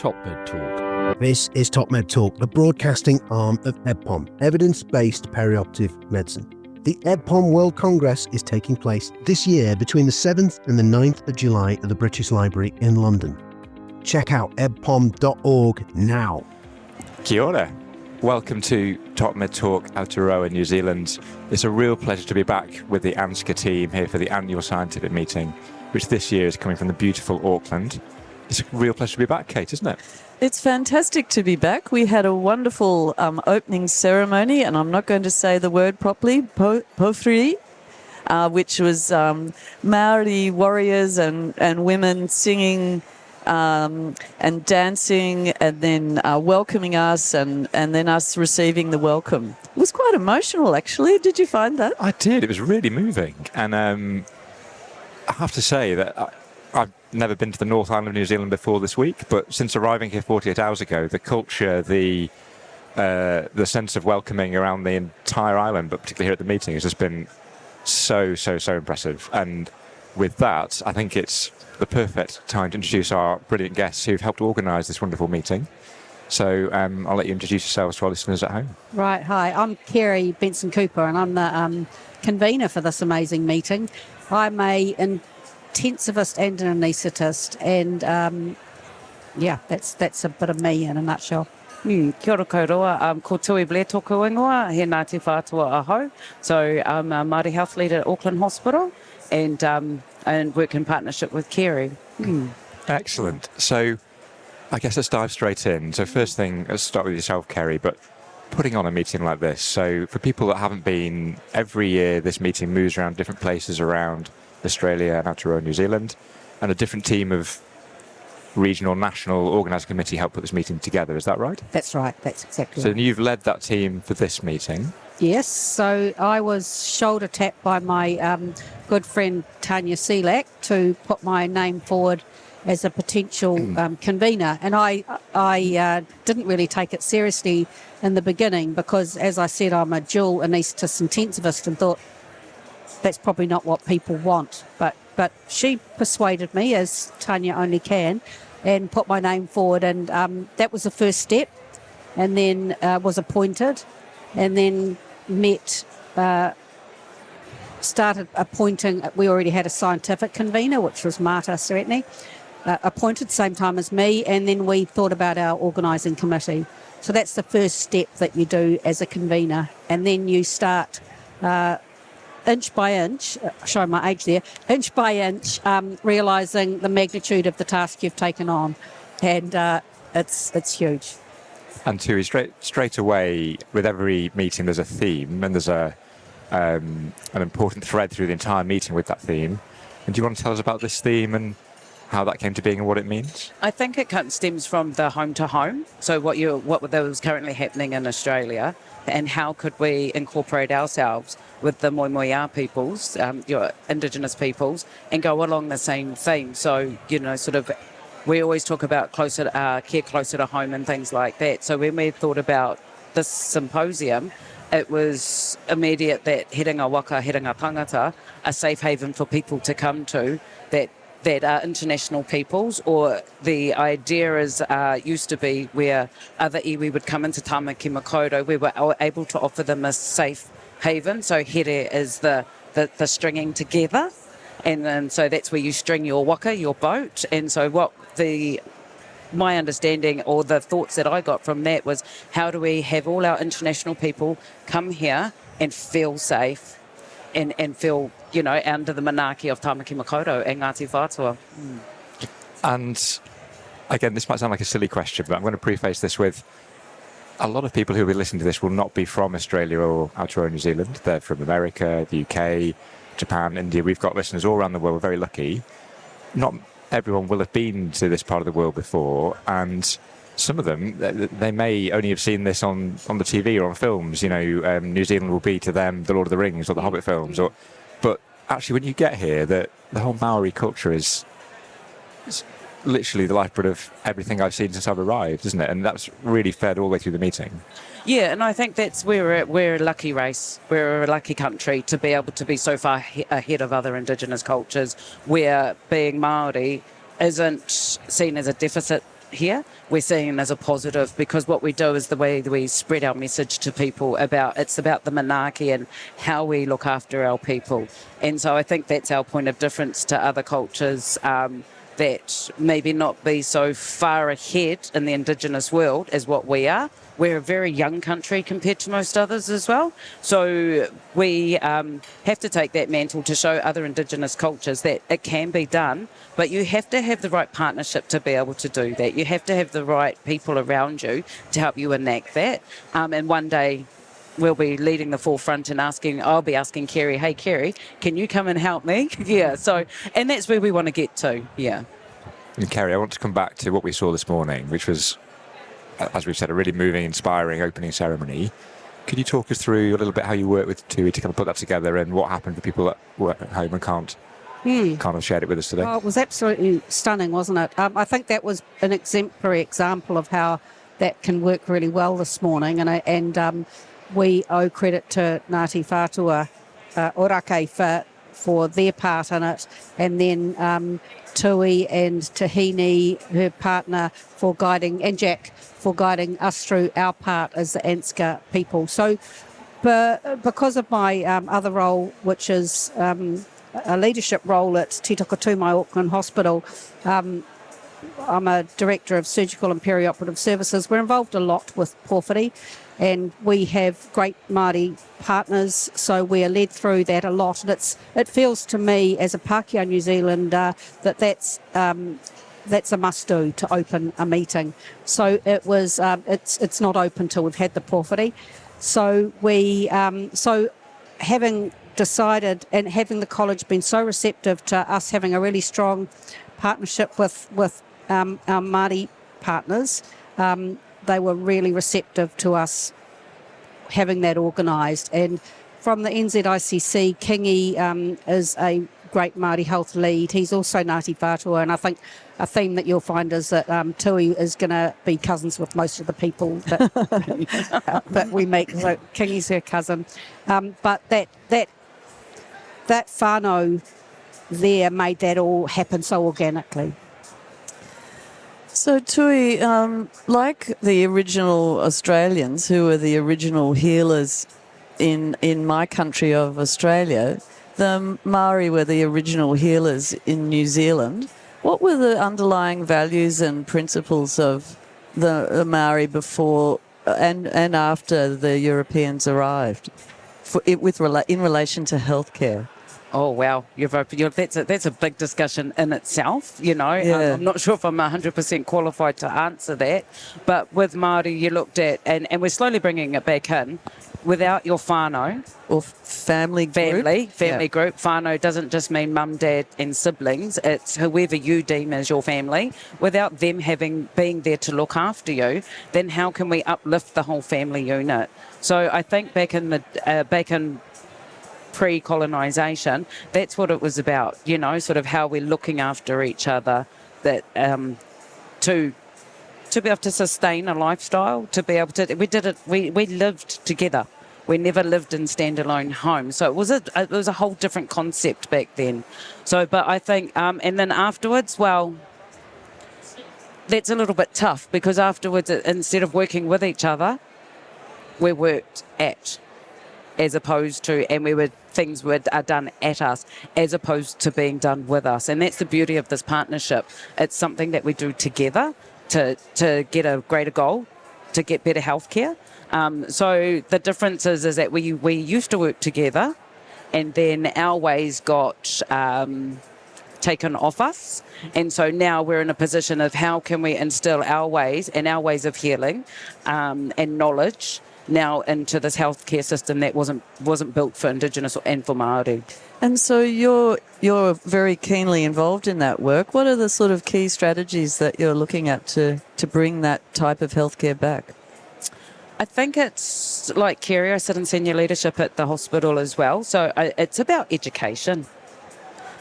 Top Med Talk. This is Top Med Talk, the broadcasting arm of EBPOM, Evidence-Based Perioperative Medicine. The EBPOM World Congress is taking place this year between the 7th and the 9th of July at the British Library in London. Check out ebpom.org now. Kia ora. Welcome to Top Med Talk Aotearoa, New Zealand. It's a real pleasure to be back with the ANZCA team here for the annual scientific meeting, which this year is coming from the beautiful Auckland. It's a real pleasure to be back, Kate, isn't it? It's fantastic to be back. We had a wonderful opening ceremony, and I'm not going to say the word properly, Pōwhiri, which was Māori warriors and women singing and dancing, and then welcoming us, and then us receiving the welcome. It was quite emotional, actually. Did you find that? I did. It was really moving. And I have to say that I've never been to the North Island of New Zealand before this week, but since arriving here 48 hours ago, the culture, the sense of welcoming around the entire island, but particularly here at the meeting, has just been so impressive. And with that, I think it's the perfect time to introduce our brilliant guests who've helped organise this wonderful meeting. So I'll let you introduce yourselves to our listeners at home. Right, hi, I'm Kerry Benson-Cooper, and I'm the convener for this amazing meeting. I'm a intensivist and an anaesthetist, and that's a bit of me in a nutshell. Kia ora kouroa, ko Tui Blair toku ingoa, he Ngāti Whātua aho. So I'm a Māori health leader at Auckland Hospital, and work in partnership with Kerry. Excellent. So I guess let's dive straight in. So first thing, let's start with yourself, Kerry, but putting on a meeting like this. So for people that haven't been, every year this meeting moves around different places around Australia and Aotearoa, New Zealand, and a different team of regional, national organising committee help put this meeting together. Is that right? That's right. That's exactly so right. So you've led that team for this meeting. Yes. So I was shoulder tapped by my good friend Tanya Selak to put my name forward as a potential convener, and I didn't really take it seriously in the beginning because, as I said, I'm a dual anaesthetist intensivist, and thought that's probably not what people want. But she persuaded me, as Tanya only can, and put my name forward, and that was the first step, and then was appointed, and then started appointing. We already had a scientific convener, which was Marta Seretni, appointed same time as me, and then we thought about our organising committee. So that's the first step that you do as a convener, and then you start inch by inch, showing my age there, inch by inch, realising the magnitude of the task you've taken on, and it's huge. And Tui, straight away, with every meeting there's a theme, and there's an important thread through the entire meeting with that theme. And do you want to tell us about this theme and how that came to being and what it means? I think it stems from the home to home. So what was currently happening in Australia, and how could we incorporate ourselves with the Moimoia peoples, your Indigenous peoples, and go along the same theme. So, we always talk about care closer to home and things like that. So when we thought about this symposium, it was immediate that Herenga Waka, Herenga Tangata, a safe haven for people to come to that are international peoples, or the idea used to be where other iwi would come into Tāmaki Makaurau, we were able to offer them a safe haven. So here is the stringing together, and then so that's where you string your waka, your boat. And so my understanding, or the thoughts that I got from that, was how do we have all our international people come here and feel safe and feel, under the manaaki of Tāmaki Makaurau and Ngāti Whātua. And again, this might sound like a silly question, but I'm going to preface this with, a lot of people who will be listening to this will not be from Australia or Aotearoa, New Zealand. They're from America, the UK, Japan, India. We've got listeners all around the world. We're very lucky. Not everyone will have been to this part of the world before, and some of them, they may only have seen this on the TV or on films. New Zealand will be to them the Lord of the Rings or the Hobbit films. But actually, when you get here, the whole Maori culture is literally the lifeblood of everything I've seen since I've arrived, isn't it? And that's really fed all the way through the meeting. Yeah, and I think that's we're a lucky race. We're a lucky country to be able to be so far ahead of other Indigenous cultures, where being Māori isn't seen as a deficit here, we're seeing it as a positive, because what we do is the way we spread our message to people it's about the manaaki and how we look after our people. And so I think that's our point of difference to other cultures that maybe not be so far ahead in the Indigenous world as what we are. We're a very young country compared to most others as well. So we have to take that mantle to show other Indigenous cultures that it can be done, but you have to have the right partnership to be able to do that. You have to have the right people around you to help you enact that. And one day we'll be leading the forefront and I'll be asking Kerry, hey Kerry, can you come and help me? Yeah, so, and that's where we want to get to, yeah. And Kerry, I want to come back to what we saw this morning, which was, as we've said, a really moving, inspiring opening ceremony. Could you talk us through a little bit how you worked with Tui to kind of put that together and what happened for people that were at home and can't have shared it with us today? Oh, it was absolutely stunning, wasn't it? I think that was an exemplary example of how that can work really well this morning, and we owe credit to Ngāti Whātua Orake for their part in it, and then Tui and Tahini, her partner, for guiding, and Jack for guiding us through our part as the ANZCA people. So because of my other role, which is a leadership role at Toka Tumai Auckland Hospital, I'm a director of surgical and perioperative services. We're involved a lot with pōwhiri, and we have great Māori partners, so we are led through that a lot. And it feels to me as a Pākehā New Zealander that's a must-do to open a meeting. So it was. It's not open till we've had the pōwhiri. So having decided and having the college been so receptive to us having a really strong partnership with our Māori partners, they were really receptive to us having that organised. And from the NZICC, Kingy is a great Māori health lead. He's also Ngāti Whātua, and I think a theme that you'll find is that Tui is going to be cousins with most of the people that we meet. So Kingy's her cousin. But that whānau there made that all happen so organically. So Tui, like the original Australians, who were the original healers in my country of Australia, the Māori were the original healers in New Zealand. What were the underlying values and principles of the Māori before and after the Europeans arrived in relation to healthcare? Oh, wow. That's a big discussion in itself, you know. Yeah. I'm not sure if I'm 100% qualified to answer that. But with Māori, you looked at, and we're slowly bringing it back in, without your whānau. Or family group. Family group. Whānau doesn't just mean mum, dad and siblings. It's whoever you deem as your family. Without them being there to look after you, then how can we uplift the whole family unit? So I think back in pre-colonisation, that's what it was about, you know, sort of how we're looking after each other, that to be able to sustain a lifestyle, to be able to, we lived together. We never lived in standalone homes. So it was a whole different concept back then. So, but I think, and then afterwards, well, that's a little bit tough, because afterwards, instead of working with each other, we worked at, as opposed to, and things are done at us, as opposed to being done with us. And that's the beauty of this partnership. It's something that we do together to get a greater goal, to get better healthcare. So the difference is that we used to work together, and then our ways got taken off us. And so now we're in a position of how can we instill our ways and our ways of healing and knowledge now into this healthcare system that wasn't built for Indigenous and for Māori. And so you're very keenly involved in that work. What are the sort of key strategies that you're looking at to bring that type of healthcare back? I think it's like Kerry, I sit in senior leadership at the hospital as well. So it's about education.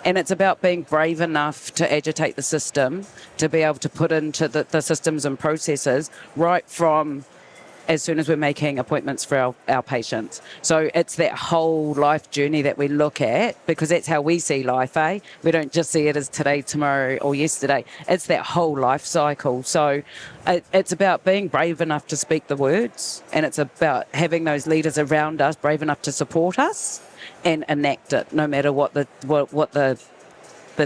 And it's about being brave enough to agitate the system, to be able to put into the systems and processes right from as soon as we're making appointments for our patients. So it's that whole life journey that we look at, because that's how we see life, eh? We don't just see it as today, tomorrow or yesterday. It's that whole life cycle. So it's about being brave enough to speak the words, and it's about having those leaders around us brave enough to support us and enact it, no matter what the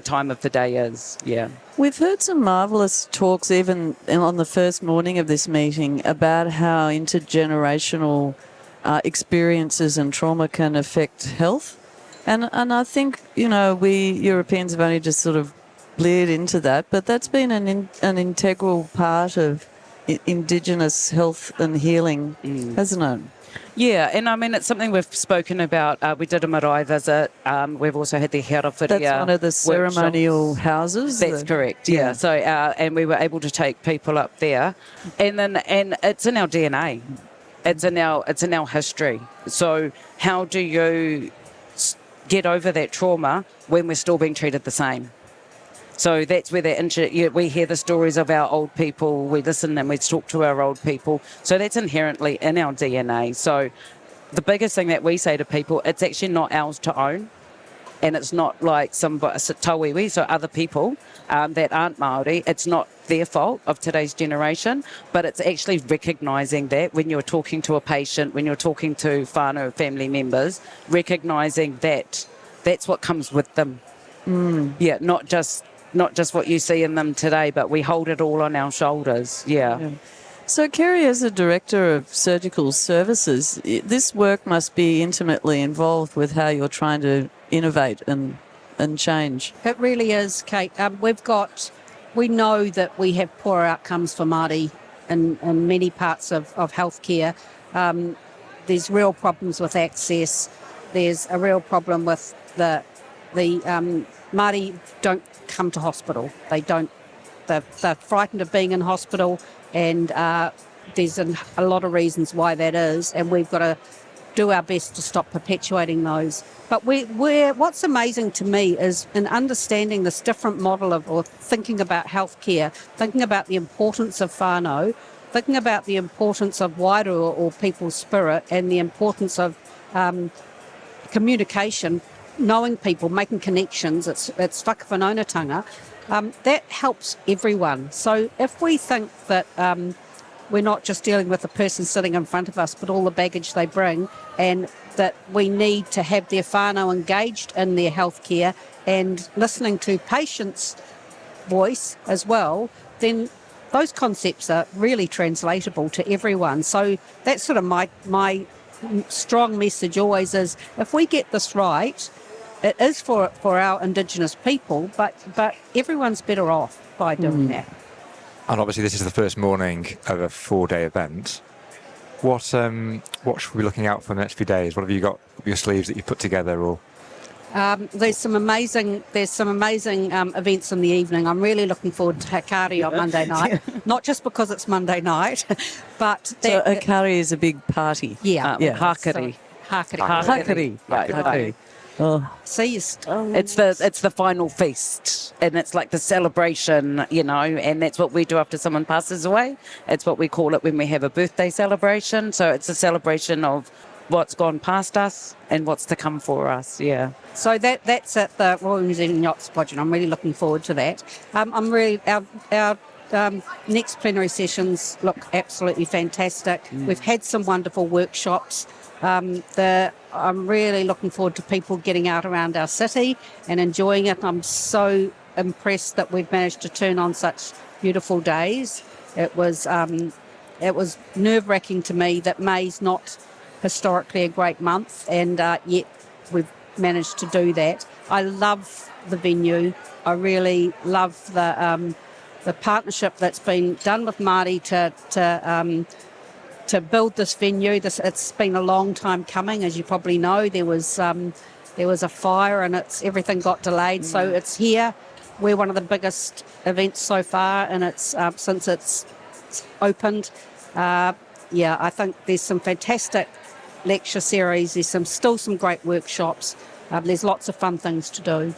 time of the day is. Yeah. We've heard some marvellous talks even on the first morning of this meeting about how intergenerational experiences and trauma can affect health. And I think, we Europeans have only just sort of bleared into that, but that's been an integral part of Indigenous health and healing, hasn't it? Yeah, and I mean, it's something we've spoken about. We did a marae visit. We've also had the Herawhiria That's one of the ceremonial workshops. houses? That's correct, yeah. So, and we were able to take people up there. And it's in our DNA. It's in our history. So how do you get over that trauma when we're still being treated the same? So that's where we hear the stories of our old people, we listen and we talk to our old people. So that's inherently in our DNA. So the biggest thing that we say to people, it's actually not ours to own. And it's not like some tauiwi, so other people that aren't Māori. It's not their fault of today's generation, but it's actually recognising that when you're talking to a patient, when you're talking to whānau family members, recognising that that's what comes with them. Yeah, not just what you see in them today, but we hold it all on our shoulders. Yeah. So, Kerry, as a director of surgical services, this work must be intimately involved with how you're trying to innovate and change. It really is, Kate. We know that we have poor outcomes for Māori in many parts of healthcare. There's real problems with access. There's a real problem with the Māori don't come to hospital. They don't. They're frightened of being in hospital, and there's a lot of reasons why that is, and we've got to do our best to stop perpetuating those. But what's amazing to me is in understanding this different model or thinking about healthcare, thinking about the importance of whānau, thinking about the importance of wairua or people's spirit, and the importance of communication, knowing people, making connections. It's whakawhanaungatanga. That helps everyone. So if we think that we're not just dealing with the person sitting in front of us, but all the baggage they bring, and that we need to have their whānau engaged in their healthcare and listening to patients' voice as well, then those concepts are really translatable to everyone. So that's sort of my strong message always is, if we get this right, it is for our Indigenous people, but everyone's better off by doing that. And obviously this is the first morning of a 4-day event. What should we be looking out for the next few days? What have you got up your sleeves that you've put together? Or there's some amazing events in the evening. I'm really looking forward to Hakari on Monday night, not just because it's Monday night, but so Hakari is a big party. Hakari. Hakari. Oh. See, it's the final feast, and it's like the celebration, and that's what we do after someone passes away. It's what we call it when we have a birthday celebration. So it's a celebration of what's gone past us and what's to come for us. Yeah. So that's at the Royal New Zealand Yacht Squadron. I'm really looking forward to that. Our next plenary sessions look absolutely fantastic. We've had some wonderful workshops. I'm really looking forward to people getting out around our city and enjoying it. I'm so impressed that we've managed to turn on such beautiful days. It was nerve-wracking to me that May's not historically a great month, and yet we've managed to do that. I love the venue. I really love the partnership that's been done with Māori to build this venue. It's been a long time coming, as you probably know. There was a fire and everything got delayed, so it's here. We're one of the biggest events so far, and it's since it's opened. I think there's some fantastic lecture series. There's still some great workshops. There's lots of fun things to do.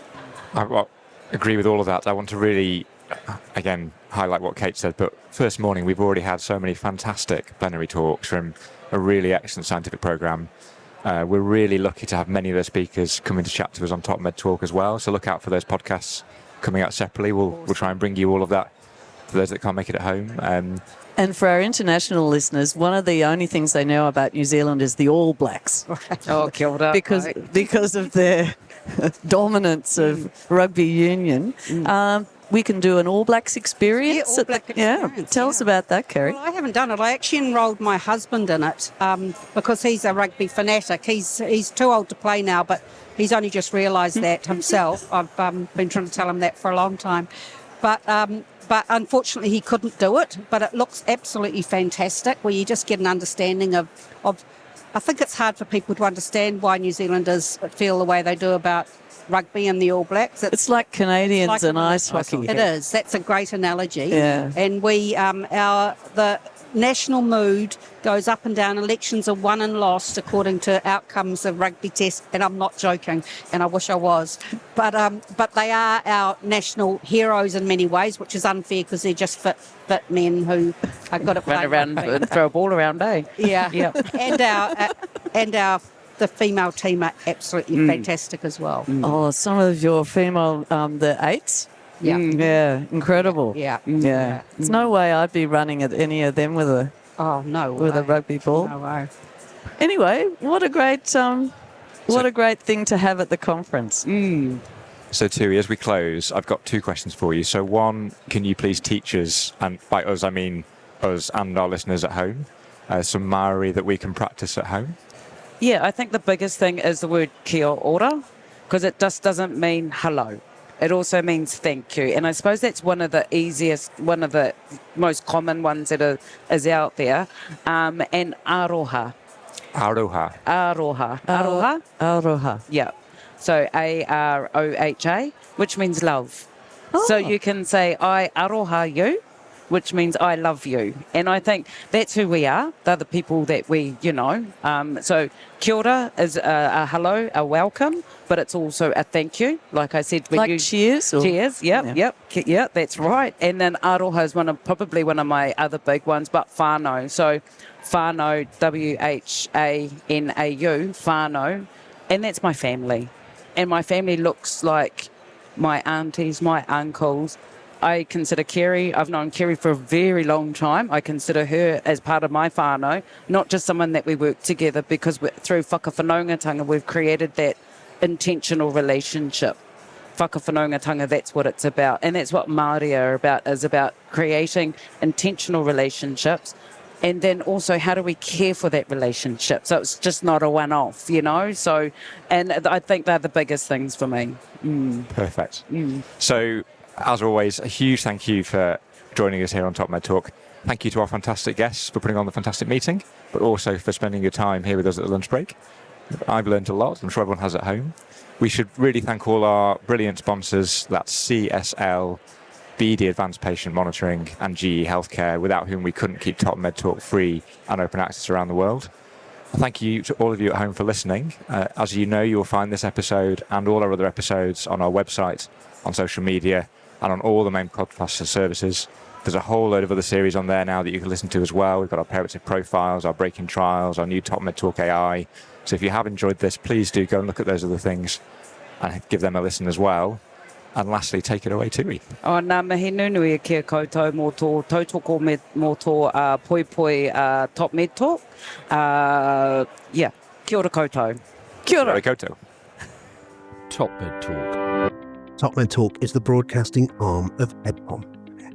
I agree with all of that. I want to really, again, highlight what Kate said, but first morning we've already had so many fantastic plenary talks from a really excellent scientific programme. We're really lucky to have many of the speakers coming to chat to us on Top Med Talk as well, so look out for those podcasts coming out separately. We'll try and bring you all of that for those that can't make it at home. And for our international listeners, one of the only things they know about New Zealand is the All Blacks. Oh, kia ora. Because of their dominance of rugby union. We can do an All Blacks experience. Yeah, All Black experience, Tell us about that, Kerry. Well, I haven't done it. I actually enrolled my husband in it because he's a rugby fanatic. He's too old to play now, but he's only just realised that himself. I've been trying to tell him that for a long time. But unfortunately, he couldn't do it. But it looks absolutely fantastic, where you just get an understanding of. I think it's hard for people to understand why New Zealanders feel the way they do about rugby and the All Blacks. It's like Canadians and ice hockey. It is. That's a great analogy. Yeah. And the national mood goes up and down. Elections are won and lost according to outcomes of rugby tests, and I'm not joking, and I wish I was. But they are our national heroes in many ways, which is unfair because they're just fit men who are good at playing Run around rugby. and throw a ball around, eh? Yeah. Yeah. And the female team are absolutely fantastic as well. Oh, some of your female, the eights. Yeah. Yeah, incredible. Yeah. Yeah. There's no way I'd be running at any of them with a Oh, no way. with a rugby ball. No way. Anyway, what a great thing to have at the conference. So Tui, as we close, I've got two questions for you. So one, can you please teach us, and by us I mean us and our listeners at home, some Maori that we can practice at home? Yeah, I think the biggest thing is the word kia ora, because it just doesn't mean hello. It also means thank you. And I suppose that's one of the most common ones that is out there. And aroha. Aroha. Aroha. Aroha? Aroha. Yeah. So A-R-O-H-A, which means love. So you can say, I aroha you, which means I love you. And I think that's who we are. They're the people that we, So kia ora is a hello, a welcome, but it's also a thank you. Like I said, Like cheers? Or? Cheers, yep, that's right. And then aroha is probably one of my other big ones, but whānau. So whānau, W-H-A-N-A-U, whānau, and that's my family. And my family looks like my aunties, my uncles. I consider Kerry, I've known Kerry for a very long time. I consider her as part of my whānau, not just someone that we work together, because through whakawhanaungatanga, we've created that intentional relationship. Whakawhanaungatanga, that's what it's about. And that's what Māori are about, is about creating intentional relationships. And then also, how do we care for that relationship? So it's just not a one-off, So, and I think they're the biggest things for me. Perfect. So, as always, a huge thank you for joining us here on Top Med Talk. Thank you to our fantastic guests for putting on the fantastic meeting, but also for spending your time here with us at the lunch break. I've learned a lot. I'm sure everyone has at home. We should really thank all our brilliant sponsors. That's CSL, BD Advanced Patient Monitoring, and GE Healthcare, without whom we couldn't keep Top Med Talk free and open access around the world. Thank you to all of you at home for listening. As you know, you'll find this episode and all our other episodes on our website, on social media, and on all the main podcast services. There's a whole load of other series on there now that you can listen to as well. We've got our Perioperative Profiles, our Breaking Trials, our new Top Med Talk AI. So if you have enjoyed this, please do go and look at those other things and give them a listen as well. And lastly, take it away, Tui. O nā mihi nunui e kia koutou mō tō tautoko mō tō poi Top Med Talk. Kia ora koutou. Kia ora. Koutou. Top Med Talk. Top Med Talk is the broadcasting arm of EBPOM,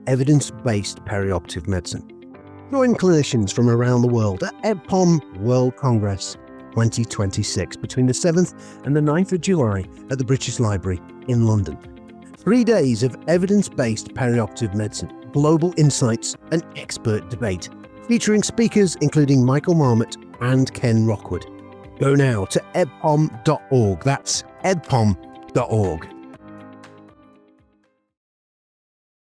Evidence-Based Perioperative Medicine. Join clinicians from around the world at EBPOM World Congress 2026 between the 7th and the 9th of July at the British Library in London. 3 days of evidence-based perioperative medicine, global insights and expert debate, featuring speakers including Michael Marmot and Ken Rockwood. Go now to ebpom.org. That's ebpom.org.